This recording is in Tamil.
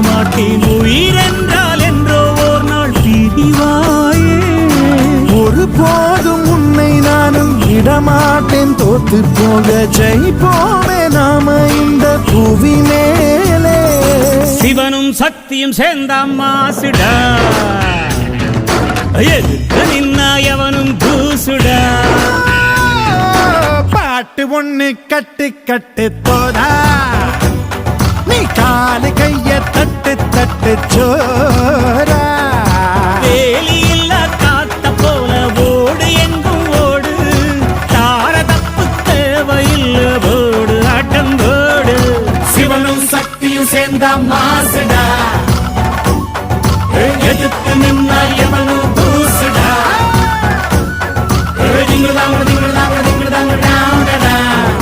மாட்டேன். உயிரென்றால் என்றோ ஓர் நாள் பிரிவாயே. ஒரு போதும் உன்னை நானும் விடமாட்டேன். தோத்து போக ஜெயிப்போமே நாம இந்த புவி மேலே. சிவனும் சக்தியும் சேர்ந்த மாசுடா, எதுக்கு நின்னா எவனும் தூசுடா. பாட்டு ஒண்ணு கட்டு கட்டு தோதா, நீ காலு கைய தட்டு தட்டு சோரா. வேலி இல்ல காத்த போல ஓடு எங்கும் ஓடு, தார தப்பு தேவையில்ல போடு ஆட்டம் போடு. சிவனும் சக்தியும் சேர்ந்த மாசுடா, எதுக்கு நின்னா எவனும் தூசுடா. திங்குதாங்க திங்குதாங்க திங்குதாங்க